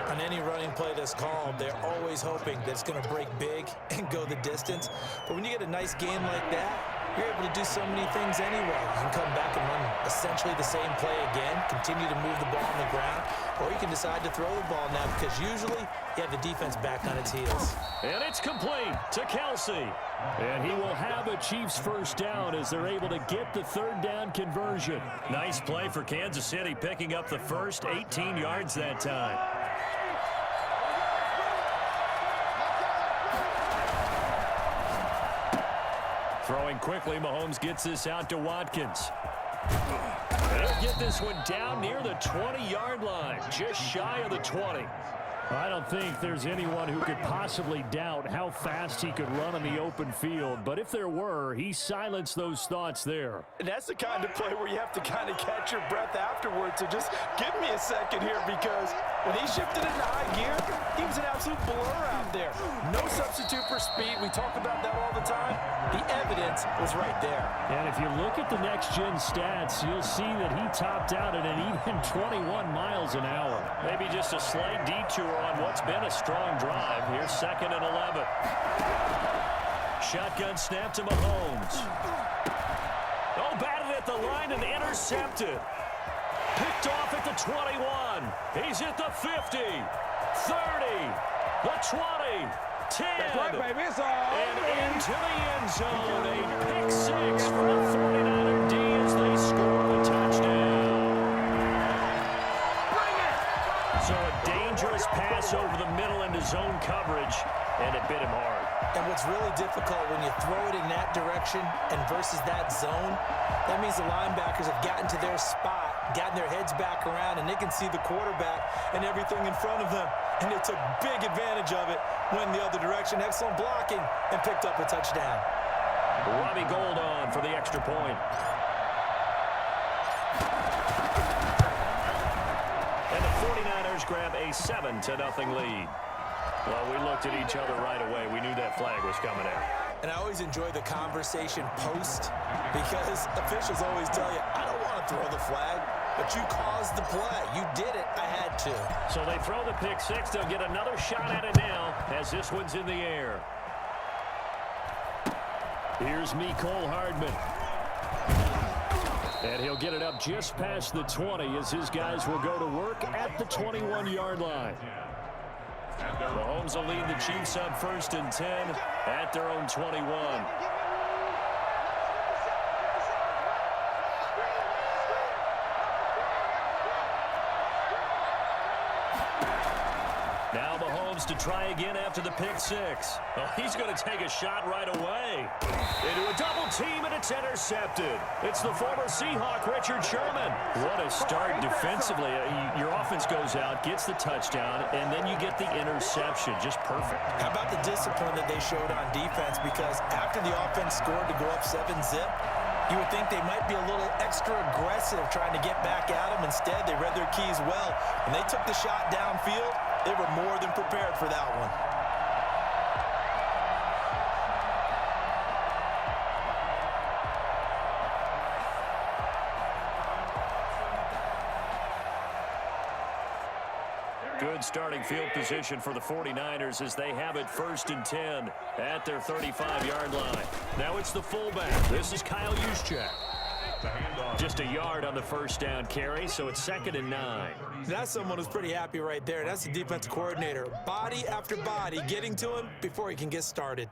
On any running play that's called, they're always hoping that it's going to break big and go the distance. But when you get a nice game like that, you're able to do so many things anyway. You can come back and run essentially the same play again, continue to move the ball on the ground, or you can decide to throw the ball now because usually you have the defense back on its heels. And it's complete to Kelsey. And he will have a Chiefs first down as they're able to get the third down conversion. Nice play for Kansas City, picking up the first 18 yards that time. Throwing quickly, Mahomes gets this out to Watkins. They'll get this one down near the 20-yard line, just shy of the 20. I don't think there's anyone who could possibly doubt how fast he could run on the open field. But if there were, he silenced those thoughts there. And that's the kind of play where you have to kind of catch your breath afterwards. So just give me a second here, because when he shifted into high gear, he was an absolute blur out there. No substitute for speed. We talk about that all the time. The evidence was right there. And if you look at the next-gen stats, you'll see that he topped out at an even 21 miles an hour. Maybe just a slight detour on what's been a strong drive. Here's 2nd and 11. Shotgun snap to Mahomes. Oh, batted at the line and intercepted. Picked off at the 21. He's at the 50, 30, the 20, 10, right, baby. It's all and into the end zone. A pick six for the 49er D as they score the touchdown. So a dangerous pass over the middle into zone coverage, and it bit him hard. And what's really difficult when you throw it in that direction and versus that zone, that means the linebackers have gotten to their spot, gotten their heads back around, and they can see the quarterback and everything in front of them. And they took big advantage of it, went the other direction, excellent blocking, and picked up a touchdown. Robbie Gould on for the extra point. And the 49ers grab a 7-0 lead. Well, we looked at each other right away. We knew that flag was coming out. And I always enjoy the conversation post, because officials always tell you, I don't want to throw the flag, but you caused the play. You did it. I had to. So they throw the pick six. They'll get another shot at it now as this one's in the air. Here's Mecole Hardman. And he'll get it up just past the 20 as his guys will go to work at the 21-yard line. Mahomes will lead the Chiefs up 1st and 10 at their own 21. Now Mahomes to try again after the pick six. Oh, he's going to take a shot right away. Into a double team, and it's intercepted. It's the former Seahawk, Richard Sherman. What a start defensively. Your offense goes out, gets the touchdown, and then you get the interception. Just perfect. How about the discipline that they showed on defense? Because after the offense scored to go up 7-zip, you would think they might be a little extra aggressive trying to get back at them. Instead, they read their keys well. When they took the shot downfield, they were more than prepared for that one. Good starting field position for the 49ers as they have it 1st and 10 at their 35-yard line. Now it's the fullback. This is Kyle Juszczyk. Just a yard on the first down carry, so it's 2nd and 9. That's someone who's pretty happy right there. That's the defensive coordinator. Body after body getting to him before he can get started.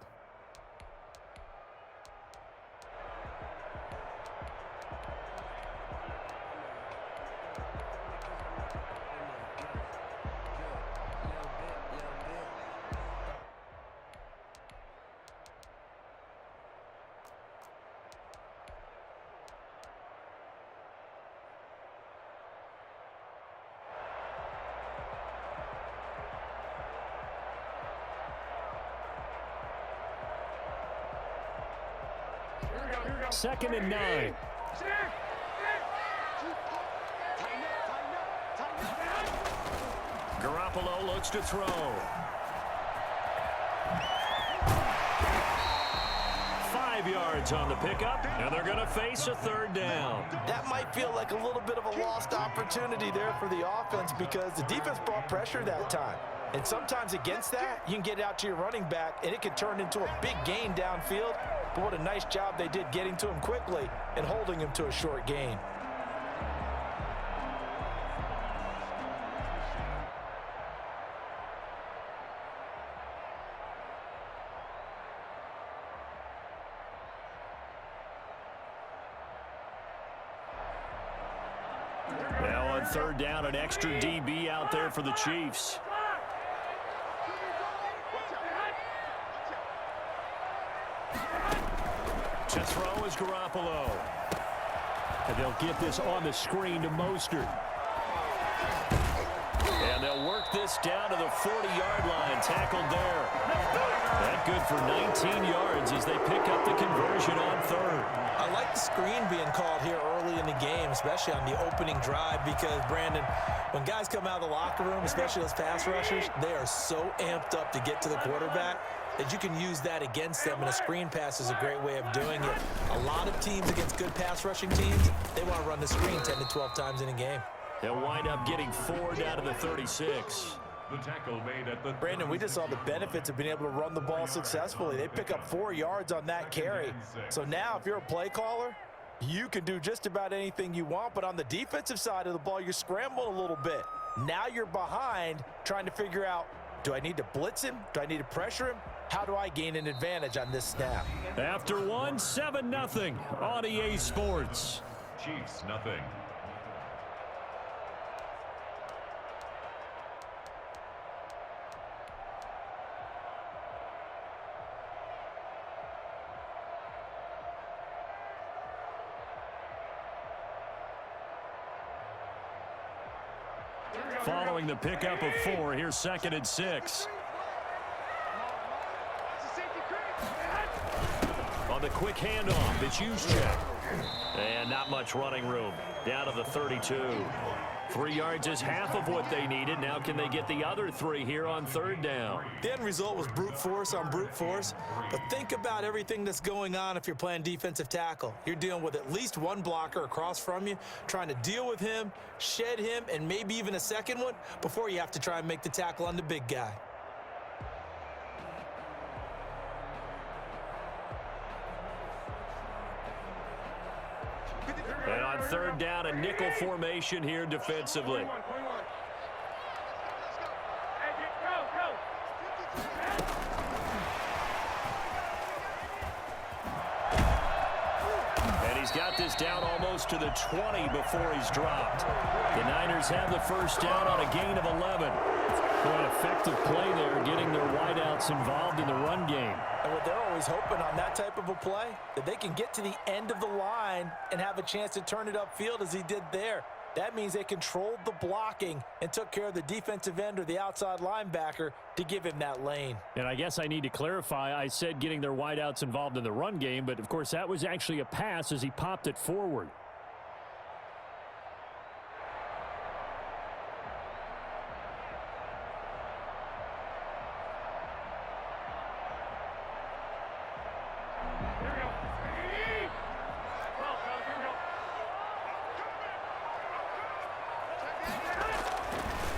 Second and 9. Garoppolo looks to throw. 5 5 yards on the pickup, and they're going to face a third down. That might feel like a little bit of a lost opportunity there for the offense because the defense brought pressure that time. And sometimes against that, you can get out to your running back, and it can turn into a big gain downfield. But what a nice job they did getting to him quickly and holding him to a short gain. Now on third down, an extra DB out there for the Chiefs. To throw is Garoppolo. And they'll get this on the screen to Mostert. And they'll work this down to the 40-yard line. Tackled there. That good for 19 yards as they pick up the conversion on third. I like the screen being called here early in the game, especially on the opening drive, because, Brandon, when guys come out of the locker room, especially those pass rushers, they are so amped up to get to the quarterback that you can use that against them, and a screen pass is a great way of doing it. A lot of teams against good pass rushing teams, they want to run the screen 10 to 12 times in a game. They'll wind up getting 4 down to the 36. The tackle made at the Brandon, we just saw the benefits of being able to run the ball successfully. They pick up 4 yards on that carry. So now if you're a play caller, you can do just about anything you want, but on the defensive side of the ball, you're scrambling a little bit. Now you're behind trying to figure out, do I need to blitz him? Do I need to pressure him? How do I gain an advantage on this snap? After one, 7-0 on EA Sports. Chiefs, nothing. Following the pickup of 4, here's 2nd and 6. On the quick handoff, it's Juszczyk. And not much running room. Down to the 32. 3 yards is half of what they needed. Now can they get the other 3 here on third down? The end result was brute force on brute force. But think about everything that's going on if you're playing defensive tackle. You're dealing with at least one blocker across from you, trying to deal with him, shed him, and maybe even a second one before you have to try and make the tackle on the big guy. And on third down, a nickel formation here defensively. And he's got this down almost to the 20 before he's dropped. The Niners have the first down on a gain of 11. An effective play there, getting their wideouts involved in the run game. And what they're always hoping on that type of a play, that they can get to the end of the line and have a chance to turn it upfield as he did there. That means they controlled the blocking and took care of the defensive end or the outside linebacker to give him that lane. And I guess I need to clarify, I said getting their wideouts involved in the run game, but of course that was actually a pass as he popped it forward.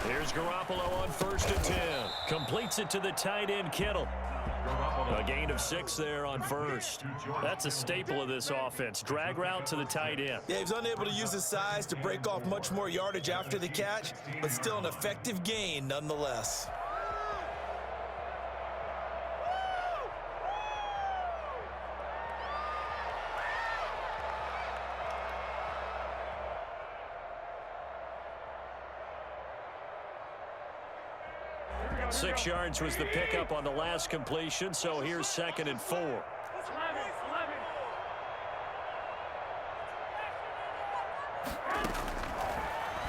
Here's Garoppolo on 1st and 10. Completes it to the tight end, Kittle. A gain of 6 there on 1st. That's a staple of this offense. Drag route to the tight end. Yeah, he was unable to use his size to break off much more yardage after the catch, but still an effective gain nonetheless. Six yards was the pickup on the last completion, so here's 2nd and 4.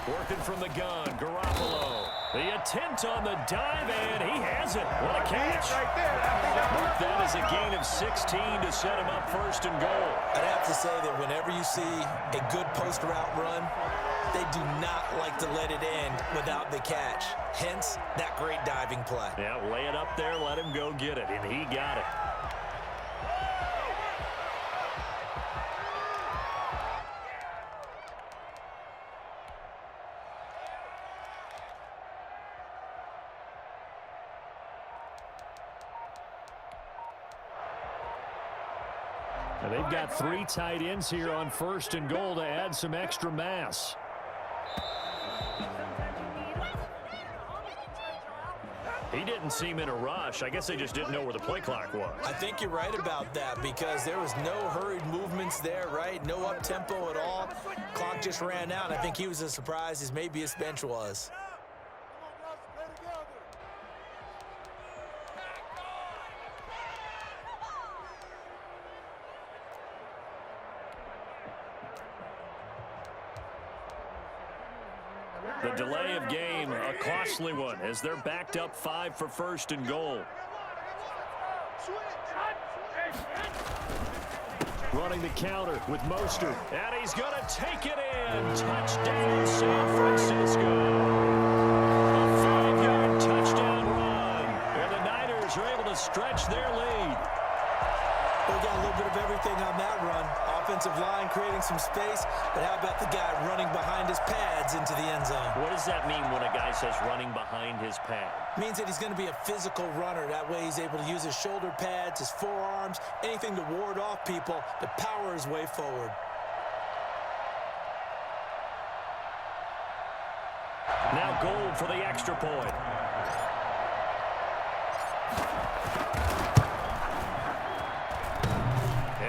Working from the gun, Garoppolo. The attempt on the dive, and he has it. What a catch. Mark that as a gain of 16 to set him up 1st and goal. I'd have to say that whenever you see a good post route run, they do not like to let it end without the catch. Hence, that great diving play. Yeah, lay it up there, let him go get it, and he got it. And they've got 3 tight ends here on 1st and goal to add some extra mass. He didn't seem in a rush. I guess they just didn't know where the play clock was. I think you're right about that because there was no hurried movements there, right? No up-tempo at all. Clock just ran out. I think he was as surprised as maybe his bench was. The delay of game, a costly one, as they're backed up 5 for 1st and goal. Running the counter with Mostert. And he's going to take it in. Touchdown, San Francisco. A 5-yard touchdown run. And the Niners are able to stretch their lead. We got a little bit of everything on that run. Offensive line creating some space, but how about the guy running behind his pads into the end zone? What does that mean when a guy says running behind his pad? Means that he's going to be a physical runner. That way he's able to use his shoulder pads, his forearms, anything to ward off people to power his way forward. Now goal for the extra point.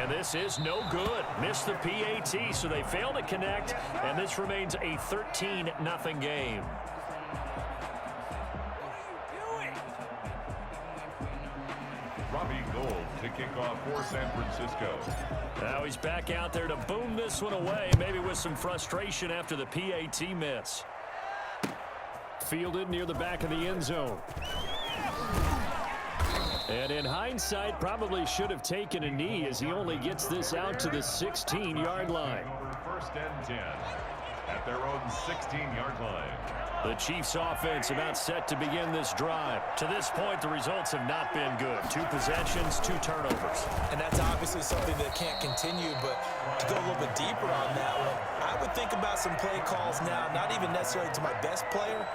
This is no good. Missed the PAT, so they fail to connect, and this remains a 13-0 game. Robbie Gould to kick off for San Francisco. Now he's back out there to boom this one away, maybe with some frustration after the PAT miss. Fielded near the back of the end zone. And in hindsight, probably should have taken a knee as he only gets this out to the 16-yard line. First and 10 at their own 16-yard line. The Chiefs offense about set to begin this drive. To this point, the results have not been good. 2 possessions, 2 turnovers. And that's obviously something that can't continue, but to go a little bit deeper on that one, I would think about some play calls now, not even necessarily to my best player,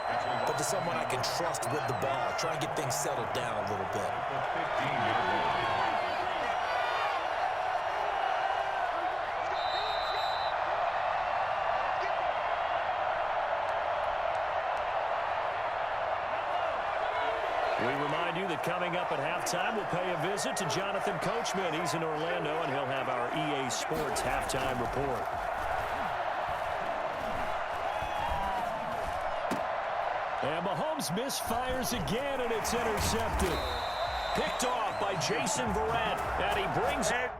but to someone I can trust with the ball. Try and get things settled down a little bit. We remind you that coming up at halftime, we'll pay a visit to Jonathan Coachman. He's in Orlando, and he'll have our EA Sports halftime report. And Mahomes misfires again, and it's intercepted. Picked off by Jason Verrett, and he brings it.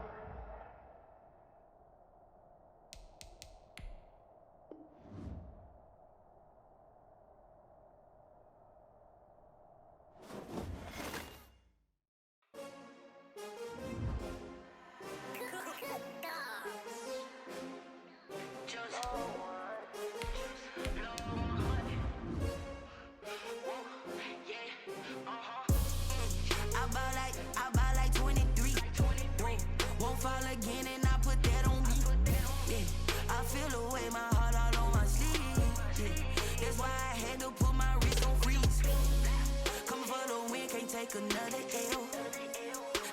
Another L.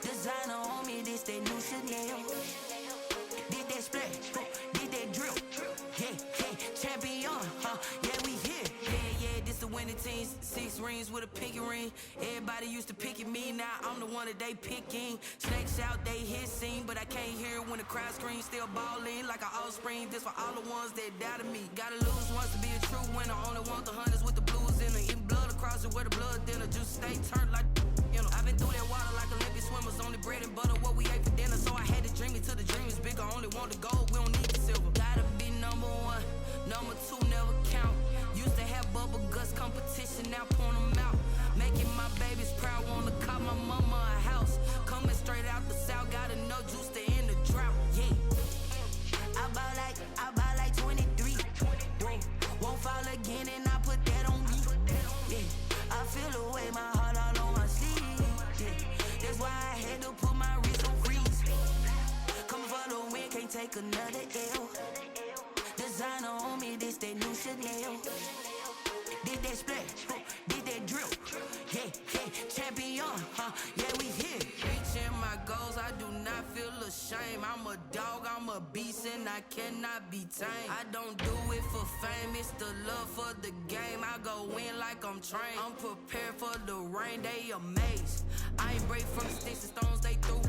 Designer on me, this that new Chanel. Did that splash, did that drill. Yeah, champion, yeah, we here. Yeah, this the winning team. 6 rings with a pinky ring. Everybody used to pick at me, now I'm the one that they picking. Snakes out, they hit scene, but I can't hear it when the crowd screams. Still balling like an offspring. This for all the ones that doubted me. Gotta lose once to be a true winner. Only want the hunters with the blues in it. Eating blood across it where the blood dinner. Just stay turned like. You know, I've been through that water like Olympic swimmers. Only bread and butter, what we ate for dinner. So I had to dream it till the dream is bigger. Only want the gold, we don't need the silver. Gotta be number 1, number 2 never count. Used to have bubble guts competition, now point them out. Making my babies proud, wanna call my mama a house. Coming straight out the south, gotta know juice to end the drought. Yeah, I buy like 23. Won't fall again and I put that on me. Yeah, I feel the way my heart all on my sleeve. Yeah, that's why I had to put my wrist on freeze. Come for the win, can't take another L. Designer on me, this that new Chanel. Did that splash, did that drill. Yeah, champion, yeah, we here. Reaching my goals, I do not feel ashamed. shame. I'm a dog, I'm a beast, and I cannot be tamed. I don't do it for fame, it's the love for the game. I go in like I'm trained. I'm prepared for the rain, they amazed. I ain't break from the sticks and stones they threw.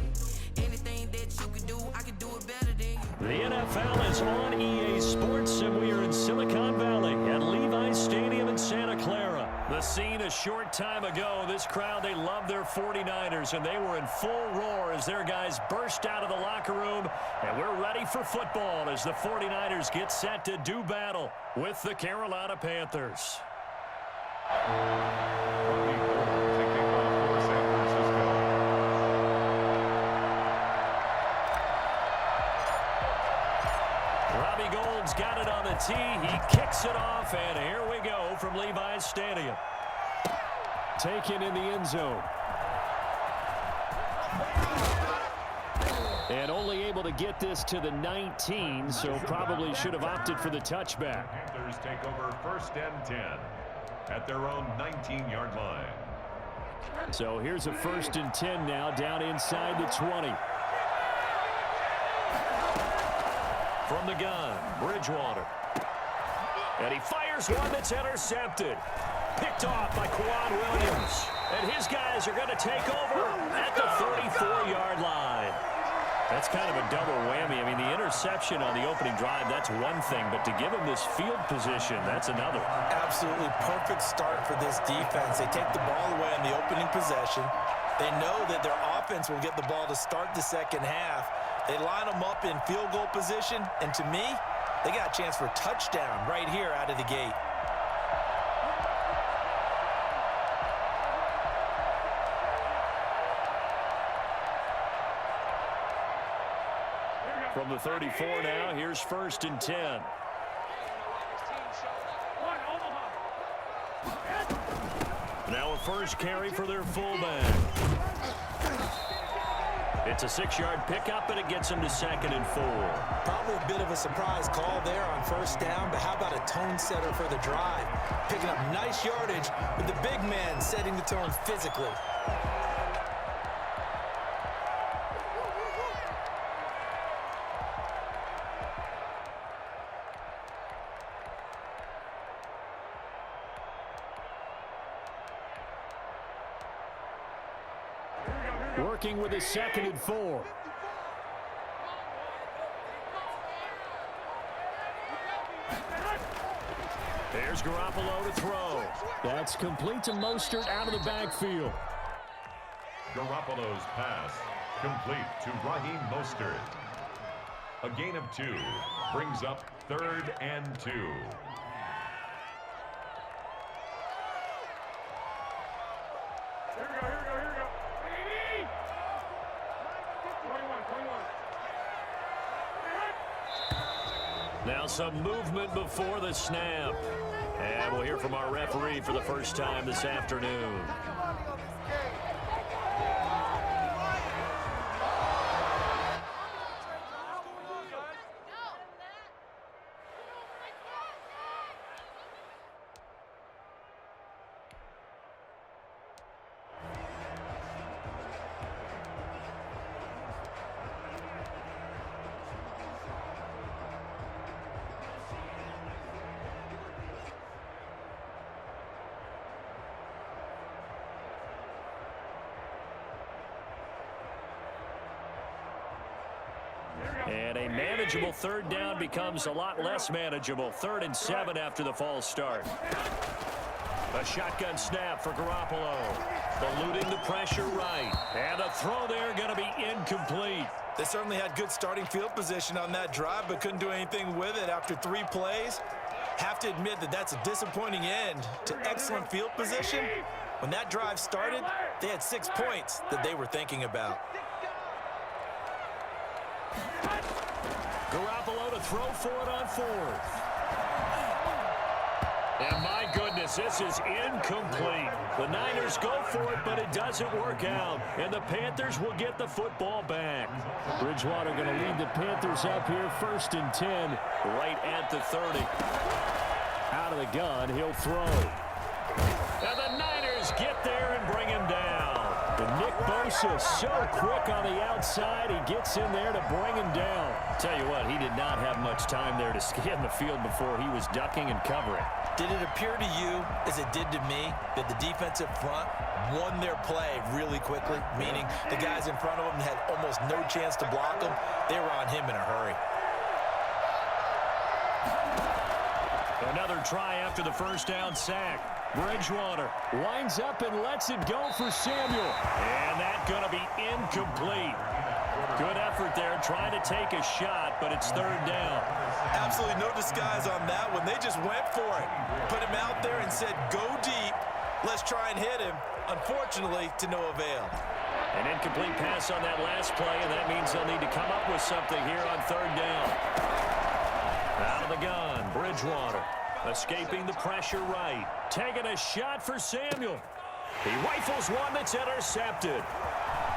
Anything that you can do, I can do it better than you. The NFL is on EA Sports, and we are in Silicon Valley at Levi's Stadium in Santa Clara. The scene a short time ago. This crowd, they love their 49ers, and they were in full roar as their guys burst out of the locker room. And we're ready for football as the 49ers get set to do battle with the Carolina Panthers. Robbie Gould taking off for San Francisco. Robbie Gould's got it on the tee. He kicks it off, and here we go from Levi's Stadium. Taken in the end zone. And only able to get this to the 19, so probably should have opted for the touchback. Panthers take over 1st and 10 at their own 19-yard line. So here's a 1st and 10 now, down inside the 20. From the gun, Bridgewater. And he fires one that's intercepted. Picked off by Quan Williams. And his guys are going to take over at the 34-yard line. That's kind of a double whammy. I mean, the interception on the opening drive, that's one thing. But to give him this field position, that's another. Absolutely perfect start for this defense. They take the ball away on the opening possession. They know that their offense will get the ball to start the second half. They line them up in field goal position. And to me, they got a chance for a touchdown right here out of the gate. From the 34 now, here's 1st and 10. Now a first carry for their fullback. It's a 6-yard pickup, and it gets them to 2nd and 4. Probably a bit of a surprise call there on 1st down, but how about a tone setter for the drive? Picking up nice yardage with the big man setting the tone physically. Working with his 2nd and 4. There's Garoppolo to throw. That's complete to Mostert out of the backfield. Garoppolo's pass complete to Raheem Mostert. A gain of 2 brings up 3rd and 2. Now some movement before the snap. And we'll hear from our referee for the first time this afternoon. And a manageable 3rd down becomes a lot less manageable. 3rd and 7 after the false start. A shotgun snap for Garoppolo. Eluding the pressure right. And a throw there going to be incomplete. They certainly had good starting field position on that drive, but couldn't do anything with it after 3 plays. Have to admit that that's a disappointing end to excellent field position. When that drive started, they had 6 points that they were thinking about. Garoppolo to throw for it on 4th. And my goodness, this is incomplete. The Niners go for it, but it doesn't work out. And the Panthers will get the football back. Bridgewater going to lead the Panthers up here, 1st and 10, right at the 30. Out of the gun, he'll throw. And the Niners get there and bring him down. And Nick Bosa so quick on the outside. He gets in there to bring him down. Tell you what, he did not have much time there to scan the field before he was ducking and covering. Did it appear to you, as it did to me, that the defensive front won their play really quickly? Meaning the guys in front of them had almost no chance to block him. They were on him in a hurry. Another try after the first down sack. Bridgewater winds up and lets it go for Samuel. And that's going to be incomplete. Good effort there, trying to take a shot, but it's third down. Absolutely no disguise on that one. They just went for it. Put him out there and said, go deep. Let's try and hit him. Unfortunately, to no avail. An incomplete pass on that last play, and that means they'll need to come up with something here on third down. Out of the gun, Bridgewater. Escaping the pressure right. Taking a shot for Samuel. He rifles one that's intercepted.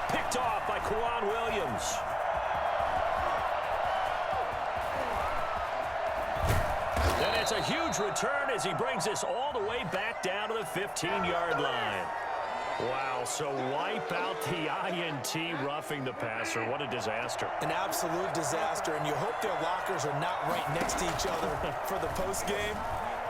Picked off by Kwan Williams. And it's a huge return as he brings us all the way back down to the 15-yard line. Wow, so wipe out the INT roughing the passer. What a disaster. An absolute disaster, and you hope their lockers are not right next to each other for the postgame.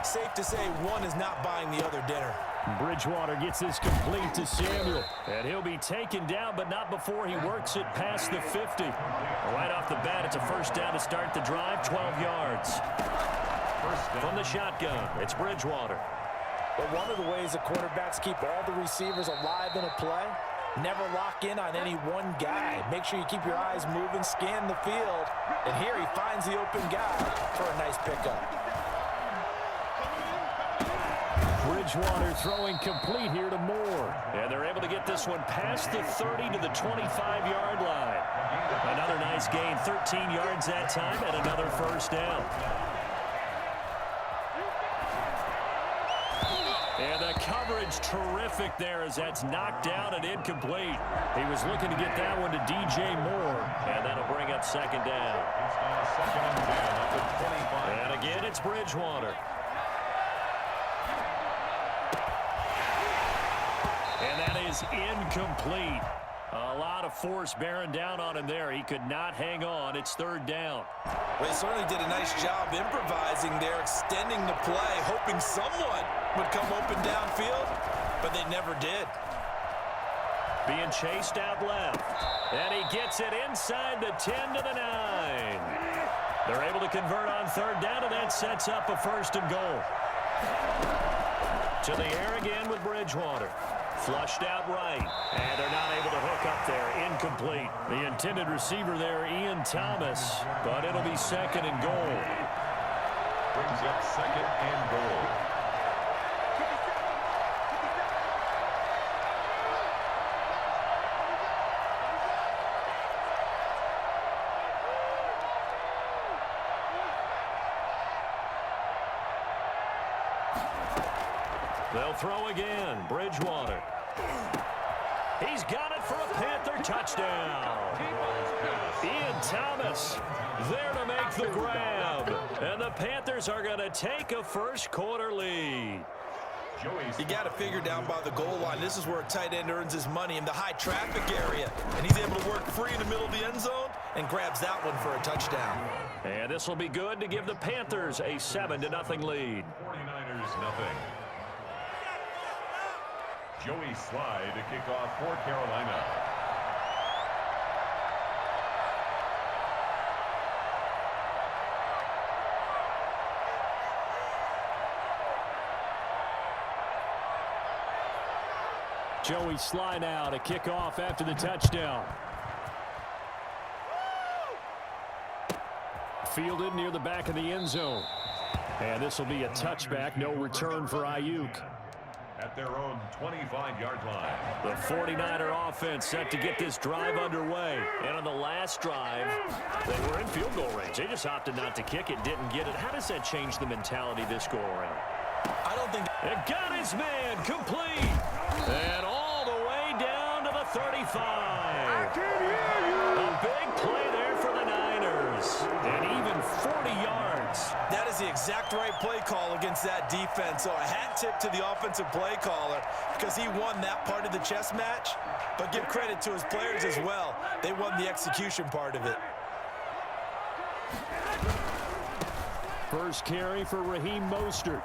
Safe to say one is not buying the other dinner. Bridgewater gets this complete to Samuel. And he'll be taken down, but not before he works it past the 50. Right off the bat, it's a first down to start the drive, 12 yards. From the shotgun, it's Bridgewater. But one of the ways the quarterbacks keep all the receivers alive in a play, never lock in on any one guy. Make sure you keep your eyes moving, scan the field. And here he finds the open guy for a nice pickup. Bridgewater throwing complete here to Moore. And they're able to get this one past the 30 to the 25-yard line. Another nice gain, 13 yards that time, and another first down. And the coverage terrific there as that's knocked down and incomplete. He was looking to get that one to DJ Moore, and that'll bring up second down. And again, it's Bridgewater. And that is incomplete. A lot of force bearing down on him there. He could not hang on. It's third down. Well, he certainly did a nice job improvising there, extending the play, hoping someone would come open downfield, but they never did. Being chased out left. And he gets it inside the 10 to the 9. They're able to convert on third down, and that sets up a first and goal. To the air again with Bridgewater. Flushed out right, and they're not able to hook up there. Incomplete. The intended receiver there, Ian Thomas, but it'll be second and goal. Brings up second and goal. They'll throw again. Bridgewater. He's got it for a Panther touchdown. Ian Thomas there to make the grab. And the Panthers are going to take a first quarter lead. You got to figure down by the goal line. This is where a tight end earns his money in the high traffic area. And he's able to work free in the middle of the end zone and grabs that one for a touchdown. And this will be good to give the Panthers a 7-0 lead. 49ers nothing. Joey Slye to kick off for Carolina. Joey Slye now to kick off after the touchdown. Fielded near the back of the end zone. And this will be a touchback, no return for Ayuk. At their own 25-yard line. The 49er offense set to get this drive underway. And on the last drive, they were in field goal range. They just opted not to kick it, didn't get it. How does that change the mentality this go around? I don't think... It got his man complete. And all the way down to the 35. I can hear you. A big play there for the Niners. And even 40 yards. That is the exact right play call against that defense. So a hat tip to the offensive play caller because he won that part of the chess match. But give credit to his players as well. They won the execution part of it. First carry for Raheem Mostert.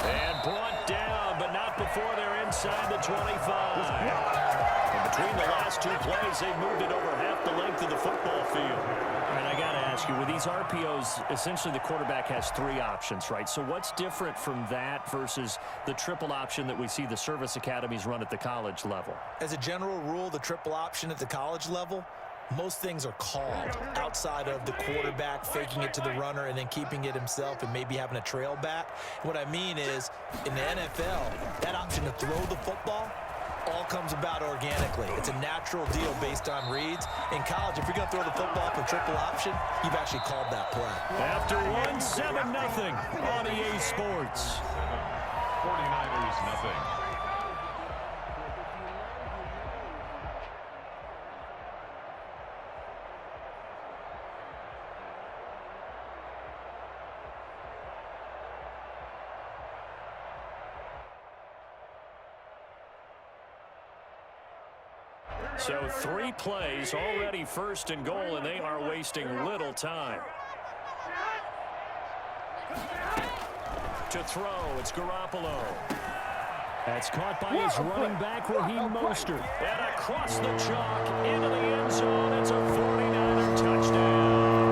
And brought down, but not before they're inside the 25. And between the last two plays, they moved it over half the length of the football field. And I got to ask you, with these RPOs, essentially the quarterback has three options, right? So what's different from that versus the triple option that we see the service academies run at the college level? As a general rule, the triple option at the college level, most things are called outside of the quarterback faking it to the runner and then keeping it himself and maybe having a trail back. What I mean is, in the NFL, that option to throw the football all comes about organically. It's a natural deal based on reads. In college, if you're going to throw the football for triple option, you've actually called that play. After one, 7-0 on EA Sports. 49ers nothing. So 3 plays, already first and goal, and they are wasting little time. To throw, it's Garoppolo. That's caught by his running back, Raheem Mostert. And across the chalk, into the end zone, it's a 49er touchdown.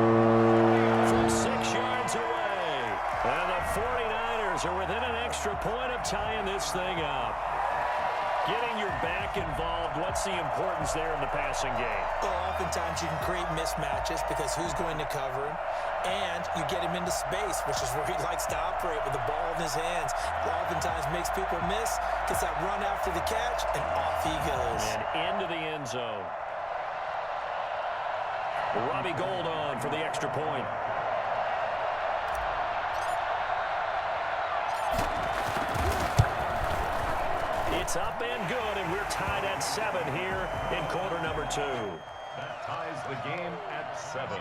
From 6 yards away. And the 49ers are within an extra point of tying this thing up. Getting your back involved, what's the importance there in the passing game? Well, oftentimes you can create mismatches because who's going to cover him, and you get him into space, which is where he likes to operate with the ball in his hands. Oftentimes makes people miss, gets that run after the catch, and off he goes. And into the end zone. Robbie Gould on for the extra point. It's up and good, and we're tied at 7 here in quarter number 2. That ties the game at 7.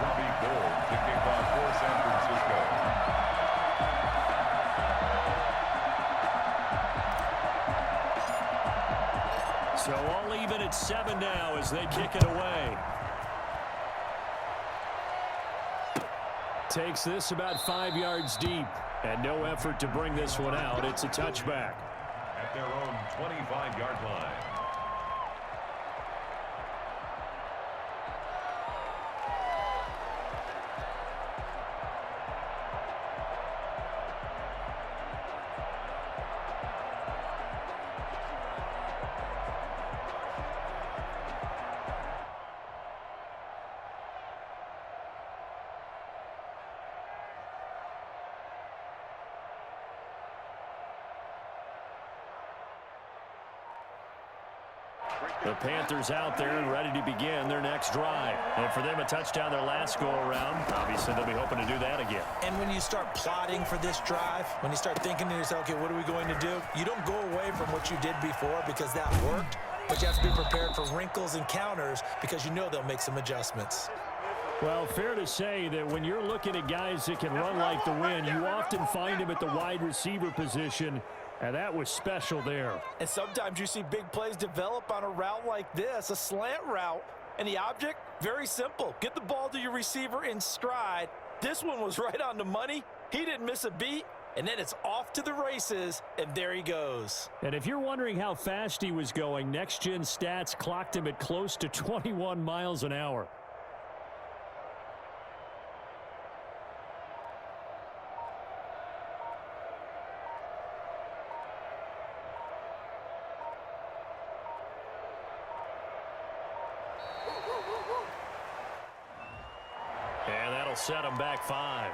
Robbie Gould to kick off for San Francisco. So all even at 7 now as they kick it away. Takes this about 5 yards deep. And no effort to bring this one out. It's a touchback. At their own 25-yard line. The Panthers out there and ready to begin their next drive. And for them, a touchdown their last go-around. Obviously, they'll be hoping to do that again. And when you start plotting for this drive, when you start thinking to yourself, okay, what are we going to do? You don't go away from what you did before because that worked, but you have to be prepared for wrinkles and counters because you know they'll make some adjustments. Well, fair to say that when you're looking at guys that can run like the wind, you often find them at the wide receiver position. And that was special there. And sometimes you see big plays develop on a route like this, a slant route. And the object, very simple. Get the ball to your receiver in stride. This one was right on the money. He didn't miss a beat. And then it's off to the races, and there he goes. And if you're wondering how fast he was going, Next Gen Stats clocked him at close to 21 miles an hour. And that'll set him back 5.